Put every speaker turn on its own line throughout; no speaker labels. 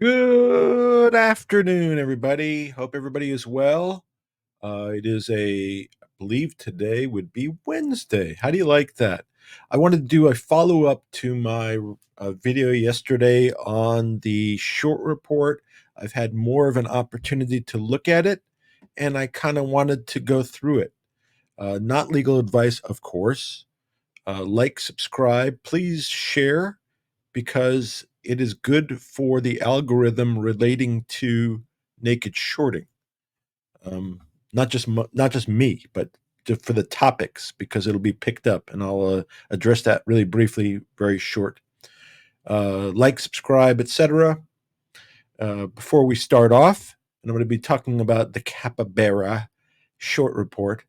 Good afternoon, everybody. Hope everybody is well. It is I believe today would be Wednesday. How do you like that? I wanted to do a follow up to my video yesterday on the short report. I've had more of an opportunity to look at it, and I kind of wanted to go through it. Not legal advice, of course. Subscribe, please share because it is good for the algorithm relating to naked shorting. Not just me, but for the topics because it'll be picked up, and I'll address that really briefly, very short. Subscribe, etc. Before we start off, and I'm going to be talking about the capybara short report.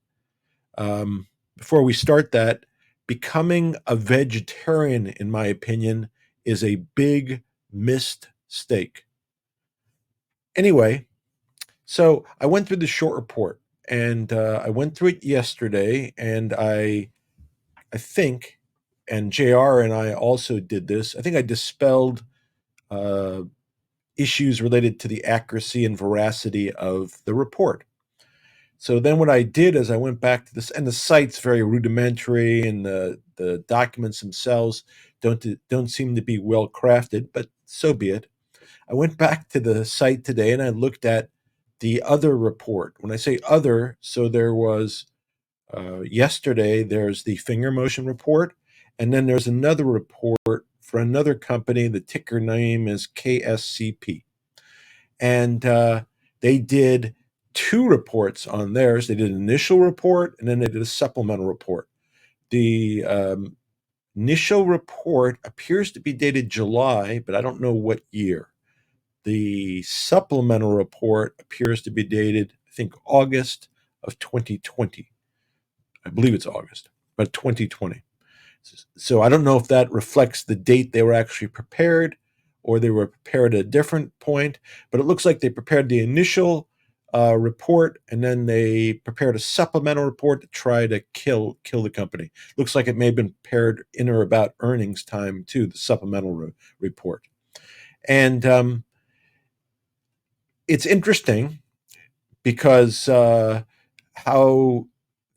Before we start that, becoming a vegetarian, in my opinion, is a big mistake. Anyway, so I went through the short report, and I went through it yesterday, and I think, and JR and I also did this. I think I dispelled uh, issues related to the accuracy and veracity of the report. So then what I did is I went back to this, and the site's very rudimentary, and the documents themselves don't seem to be well crafted, but so be it. I went back to the site today and I looked at the other report. When I say other, so there was yesterday, there's the Fngr motion report, and then there's another report for another company. The ticker name is KSCP. And they did two reports on theirs. They did an initial report and then they did a supplemental report. The initial report appears to be dated July, but I don't know what year. The supplemental report appears to be dated, I think, August of 2020. I believe it's August, but 2020. So I don't know if that reflects the date they were actually prepared or they were prepared at a different point, but it looks like they prepared the initial report and then they prepared a supplemental report to try to kill the company. Looks like it may have been prepared in or about earnings time too, the supplemental report. And it's interesting because how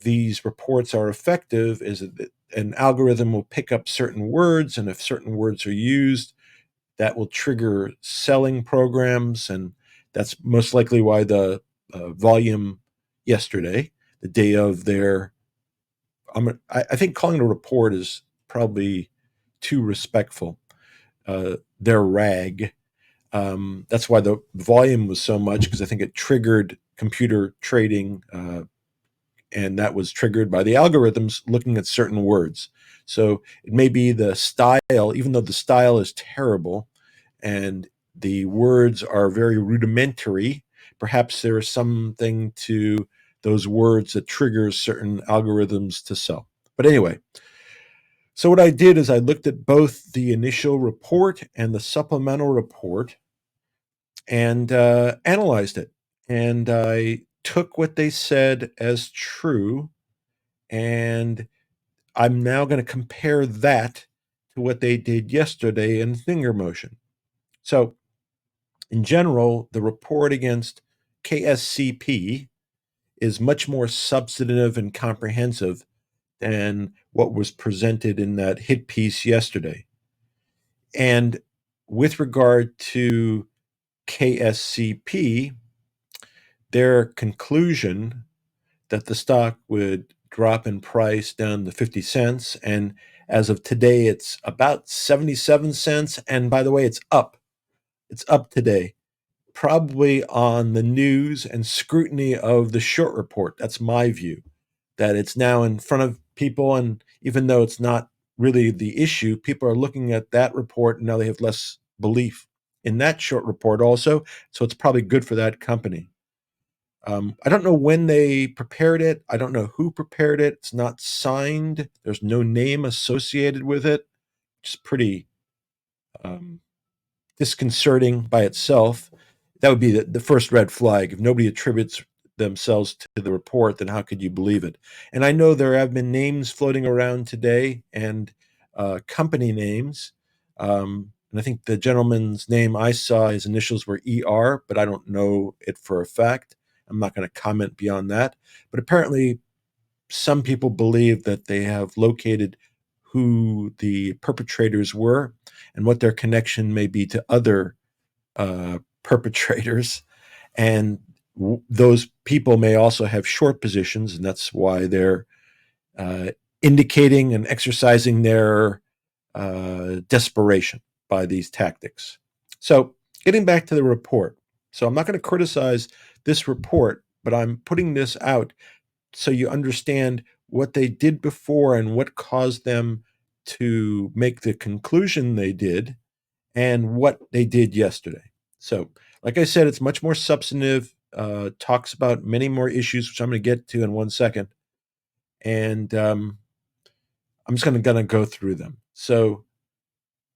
these reports are effective is that an algorithm will pick up certain words, and if certain words are used, that will trigger selling programs, and that's most likely why the volume yesterday, the day of their, I think calling it a report is probably too respectful. Their rag. That's why the volume was so much, because I think it triggered computer trading, and that was triggered by the algorithms looking at certain words. So it may be the style, even though the style is terrible and the words are very rudimentary, perhaps there is something to those words that triggers certain algorithms to sell. But anyway, so what I did is I looked at both the initial report and the supplemental report and analyzed it. And I took what they said as true, and I'm now going to compare that to what they did yesterday in Fngr motion. So, in general, the report against KSCP is much more substantive and comprehensive than what was presented in that hit piece yesterday. And with regard to KSCP, their conclusion that the stock would drop in price down to 50 cents. And as of today, it's about 77 cents. And by the way, it's up. It's up today, probably on the news and scrutiny of the short report. That's my view, that it's now in front of people. And even though it's not really the issue, people are looking at that report and now they have less belief in that short report also. So it's probably good for that company. I don't know when they prepared it. I don't know who prepared it. It's not signed. There's no name associated with it. It's pretty um, disconcerting by itself. That would be the first red flag. If nobody attributes themselves to the report, then how could you believe it? And I know there have been names floating around today and company names. And I think the gentleman's name I saw, his initials were ER, but I don't know it for a fact. I'm not going to comment beyond that. But apparently, some people believe that they have located who the perpetrators were and what their connection may be to other perpetrators. And those people may also have short positions, and that's why they're uh, indicating and exercising their desperation by these tactics. So, getting back to the report. So, I'm not going to criticize this report, but I'm putting this out so you understand what they did before and what caused them to make the conclusion they did and what they did yesterday. So, like I said, it's much more substantive, talks about many more issues, which I'm going to get to in 1 second. And I'm just going to go through them. So,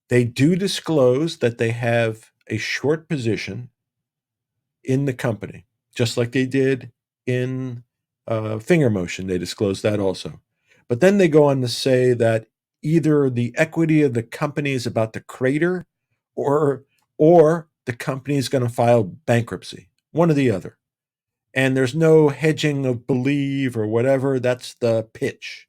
they do disclose that they have a short position in the company, just like they did in Fngr Motion. They disclosed that also. But then they go on to say that either the equity of the company is about to crater or the company is going to file bankruptcy, one or the other. And there's no hedging of belief or whatever. That's the pitch.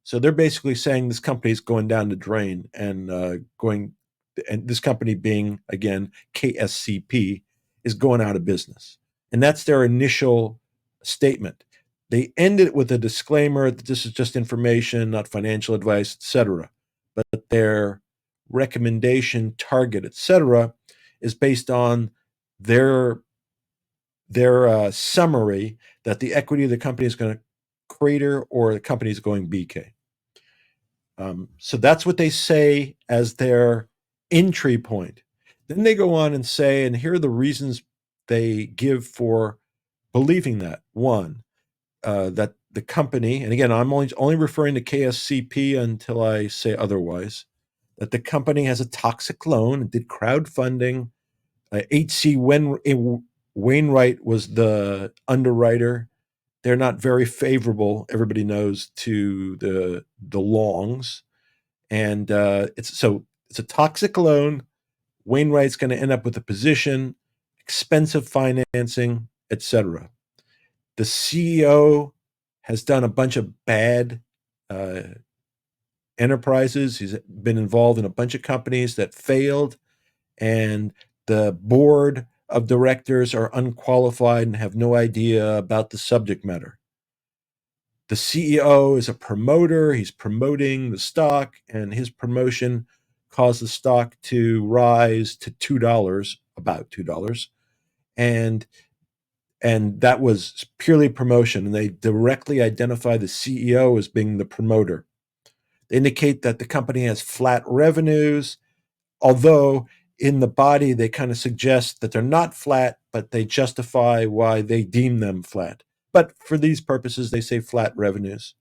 So they're basically saying this company is going down the drain and and this company being, again, KSCP, is going out of business. And that's their initial statement. They end it with a disclaimer that this is just information, not financial advice, etc. But their recommendation, target, etc., is based on their summary that the equity of the company is going to crater or the company is going BK. So that's what they say as their entry point. Then they go on and say, and here are the reasons they give for believing that. One, that the company, and again, I'm only referring to KSCP until I say otherwise, that the company has a toxic loan, did crowdfunding. HC Wainwright was the underwriter. They're not very favorable, everybody knows, to the longs. And it's a toxic loan. Wainwright's going to end up with a position, expensive financing, etc. The CEO has done a bunch of bad uh, enterprises. He's been involved in a bunch of companies that failed, and the board of directors are unqualified and have no idea about the subject matter. The CEO is a promoter. He's promoting the stock, and his promotion caused the stock to rise to $2, about $2. And that was purely promotion. And they directly identify the CEO as being the promoter. They indicate that the company has flat revenues, although in the body they kind of suggest that they're not flat, but they justify why they deem them flat. But for these purposes, they say flat revenues.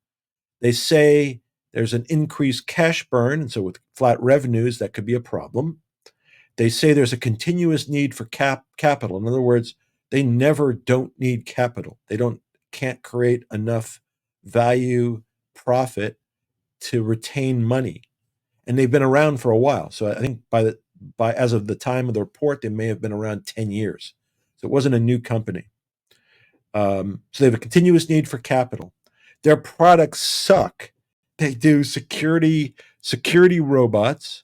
They say there's an increased cash burn, and so with flat revenues, that could be a problem. They say there's a continuous need for capital. In other words, they never don't need capital. They can't create enough value, profit to retain money. And they've been around for a while. So I think by as of the time of the report, they may have been around 10 years. So it wasn't a new company. So they have a continuous need for capital. Their products suck. They do security robots.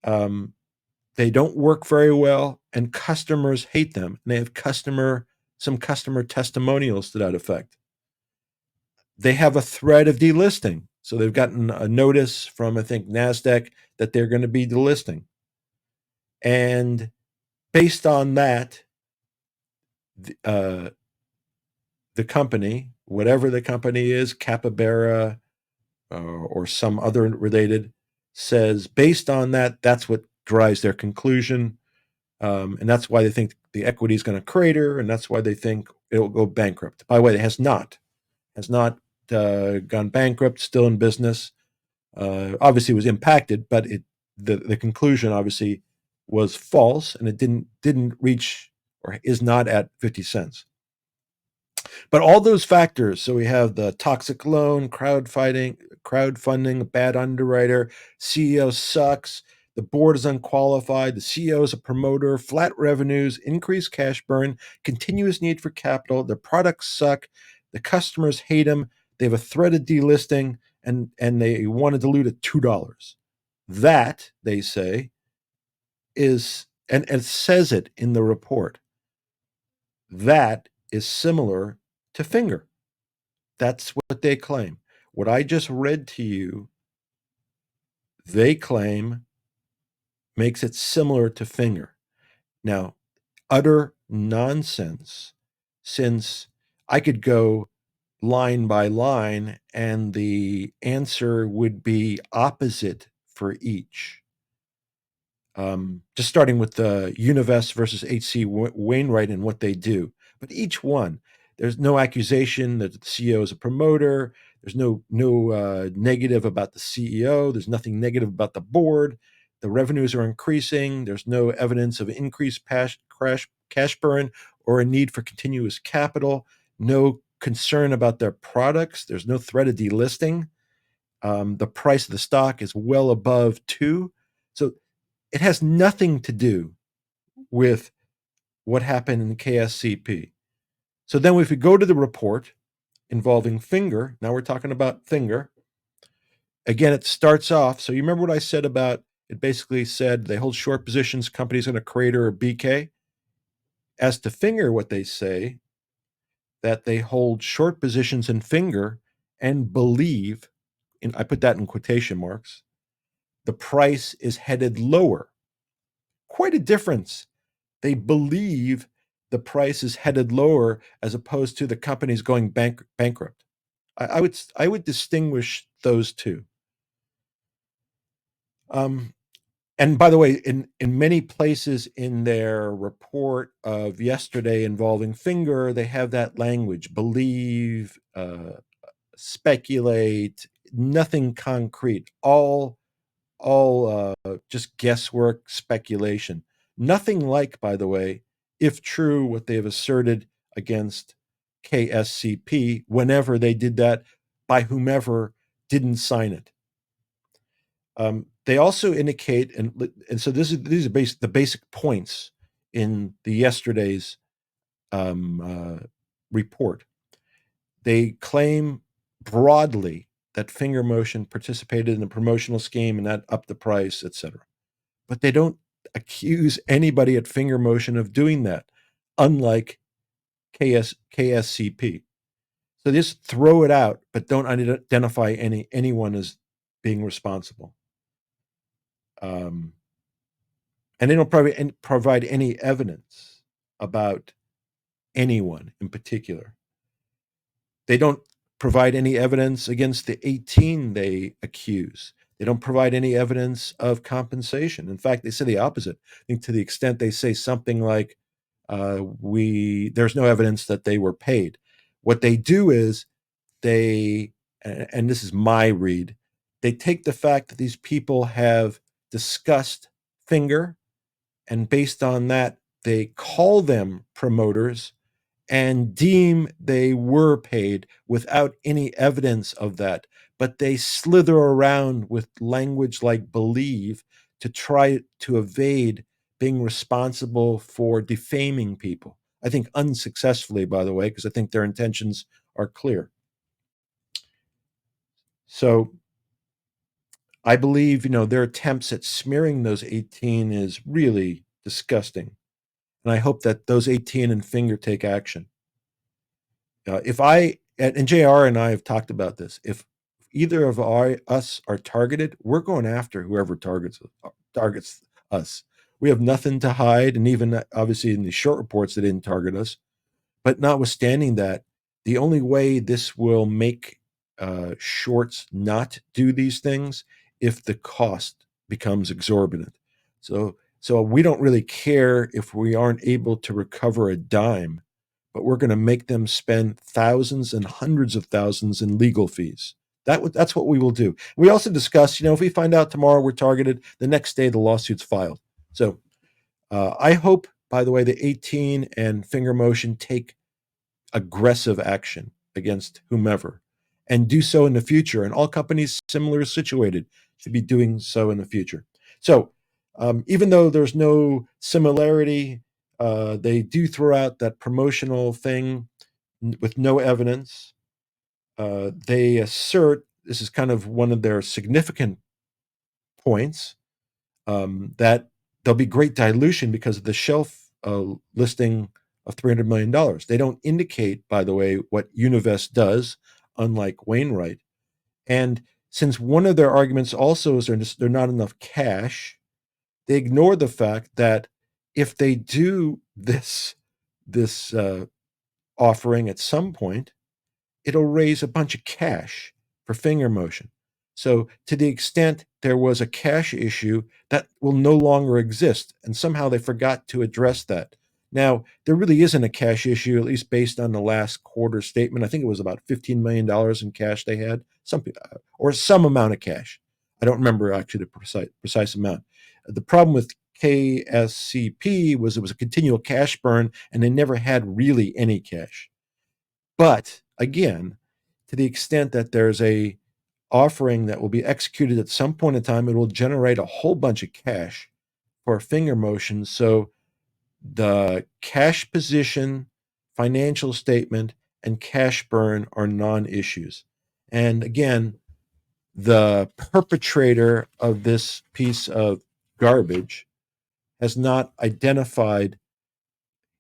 Um, they don't work very well, and customers hate them. And they have some customer testimonials to that effect. They have a threat of delisting. So they've gotten a notice from, I think, NASDAQ that they're going to be delisting. And based on that, the company, whatever the company is, Capybara or some other related, says based on that, that's what drives their conclusion. And that's why they think the equity is going to crater, and that's why they think it'll go bankrupt. By the way, it has not gone bankrupt, still in business. Obviously, it was impacted, but the conclusion obviously was false, and it didn't reach or is not at 50 cents. But all those factors, so we have the toxic loan, crowdfunding, bad underwriter, CEO sucks, The board is unqualified. The CEO is a promoter. Flat revenues, increased cash burn, continuous need for capital. Their products suck. The customers hate them. They have a threat of delisting, and they want to dilute at $2. That, they say, is, and it says it in the report, that is similar to Fngr. That's what they claim. What I just read to you, they claim makes it similar to Fngr. Now, utter nonsense, since I could go line by line and the answer would be opposite for each. Just starting with the Univest versus H.C. Wainwright and what they do. But each one, there's no accusation that the CEO is a promoter. There's no negative about the CEO. There's nothing negative about the board. The revenues are increasing. There's no evidence of increased cash burn or a need for continuous capital. No concern about their products. There's no threat of delisting. The price of the stock is well above 2. So it has nothing to do with what happened in the KSCP. So then if we go to the report involving Fngr, now we're talking about Fngr. Again, it starts off, so you remember what I said about, it basically said they hold short positions, companies in a crater or BK. As to Fngr, what they say, that they hold short positions in Fngr and believe, and I put that in quotation marks, the price is headed lower. Quite a difference. They believe the price is headed lower as opposed to the companies going bankrupt. I would distinguish those two. And by the way, in many places in their report of yesterday involving Fngr, they have that language: believe, speculate, nothing concrete, all just guesswork, speculation. Nothing like, by the way, if true, what they have asserted against KSCP whenever they did that by whomever didn't sign it. They also indicate, and so these are the basic points in the yesterday's report. They claim broadly that Fngr Motion participated in the promotional scheme and that upped the price, etc. But they don't accuse anybody at Fngr Motion of doing that, unlike KSCP. So they just throw it out, but don't identify anyone as being responsible. And they don't provide any evidence about anyone in particular. They don't provide any evidence against the 18 they accuse. They don't provide any evidence of compensation. In fact, they say the opposite. I think to the extent they say something like, there's no evidence that they were paid. What they do is and this is my read, they take the fact that these people have discussed Fngr, and based on that, they call them promoters and deem they were paid without any evidence of that. But they slither around with language like believe to try to evade being responsible for defaming people. I think unsuccessfully, by the way, because I think their intentions are clear. So I believe, their attempts at smearing those 18 is really disgusting. And I hope that those 18 and Fngr take action. And JR and I have talked about this, if either of us are targeted, we're going after whoever targets us. We have nothing to hide, and even obviously in the short reports, they didn't target us. But notwithstanding that, the only way this will make shorts not do these things if the cost becomes exorbitant. So we don't really care if we aren't able to recover a dime, but we're going to make them spend thousands and hundreds of thousands in legal fees. That's what we will do. We also discussed, if we find out tomorrow we're targeted, the next day the lawsuit's filed. So I hope, by the way, the 18 and Fngr Motion take aggressive action against whomever and do so in the future. And all companies similarly situated should be doing so in the future. So Even though there's no similarity, they do throw out that promotional thing with no evidence. They assert, this is kind of one of their significant points, that there'll be great dilution because of the shelf listing of $300 million. They don't indicate, by the way, what Univest does, unlike Wainwright. And since one of their arguments also is there's not enough cash, they ignore the fact that if they do this offering at some point, it'll raise a bunch of cash for finger motion. So, to the extent there was a cash issue, that will no longer exist. And somehow they forgot to address that. Now, there really isn't a cash issue, at least based on the last quarter statement. I think it was about $15 million in cash they had, something, or some amount of cash. I don't remember actually the precise amount. The problem with KSCP was it was a continual cash burn, and they never had really any cash. But again, to the extent that there's a offering that will be executed at some point in time, it will generate a whole bunch of cash for finger motion. So the cash position, financial statement, and cash burn are non-issues. And again, the perpetrator of this piece of garbage has not identified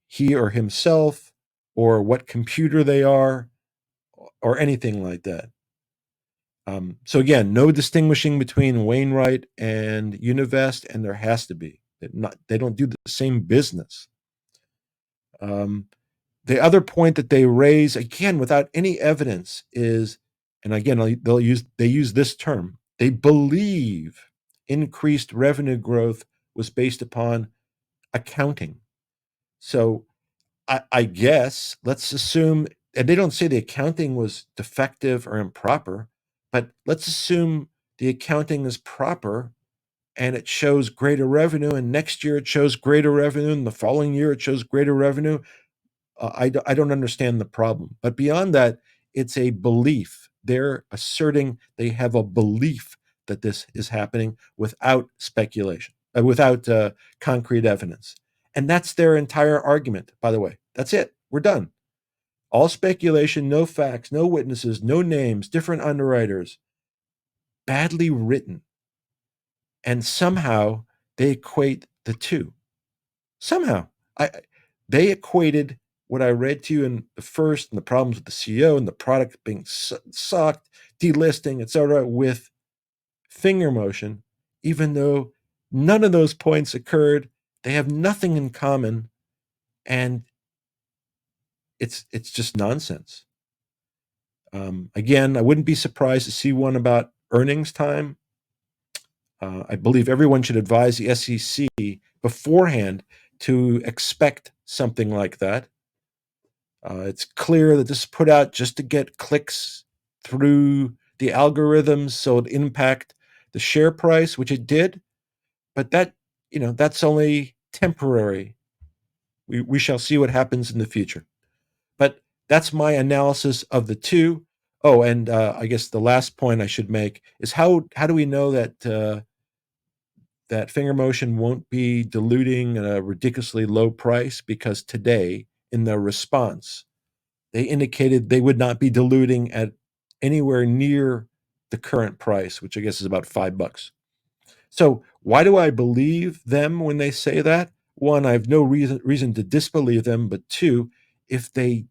he or himself or what computer they are or anything like that. So again, no distinguishing between Wainwright and Univest, and there has to be. They don't do the same business. The other point that they raise, again, without any evidence, is, and again, they use this term. They believe increased revenue growth was based upon accounting. So I guess let's assume, and they don't say the accounting was defective or improper, but let's assume the accounting is proper and it shows greater revenue, and next year it shows greater revenue, and the following year it shows greater revenue. I don't understand the problem. But beyond that, it's a belief. They're asserting they have a belief that this is happening without speculation, without concrete evidence. And that's their entire argument, by the way. That's it. We're done. All speculation, no facts, no witnesses, no names, different underwriters. Badly written. And somehow they equate the two. Somehow. They equated what I read to you in the first, and the problems with the CEO and the product being sucked, delisting, etc., with finger motion, even though none of those points occurred. They have nothing in common, and it's just nonsense. Again, I wouldn't be surprised to see one about earnings time. I believe everyone should advise the SEC beforehand to expect something like that. It's clear that this is put out just to get clicks through the algorithms so it impact the share price, which it did. But that's only temporary. We shall see what happens in the future. But that's my analysis of the two. Oh, and I guess the last point I should make is how do we know that that finger motion won't be diluting at a ridiculously low price? Because today, in their response, they indicated they would not be diluting at anywhere near the current price, which I guess is about $5. So why do I believe them when they say that? One, I have no reason to disbelieve them, but two, if they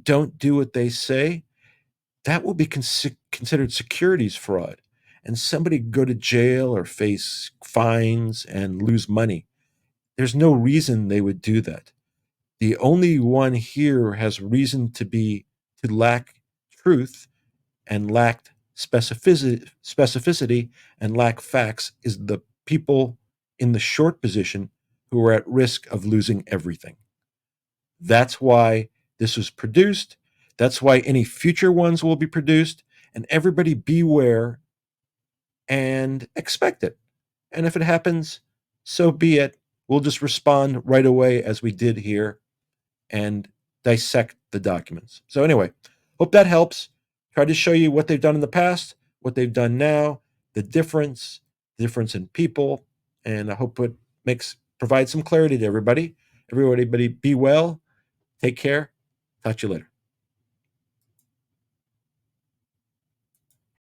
don't do what they say, that will be considered securities fraud, and somebody could go to jail or face fines and lose money. There's no reason they would do that. The only one here has reason to lack truth and lacked specificity and lack facts is the people in the short position who are at risk of losing everything. That's why this was produced. That's why any future ones will be produced. And everybody beware and expect it. And if it happens, so be it. We'll just respond right away as we did here and dissect the documents. So anyway, hope that helps. Try to show you what they've done in the past, what they've done now, the difference in people, and I hope it provides some clarity to everybody. Everybody be well. Take care. Talk to you later.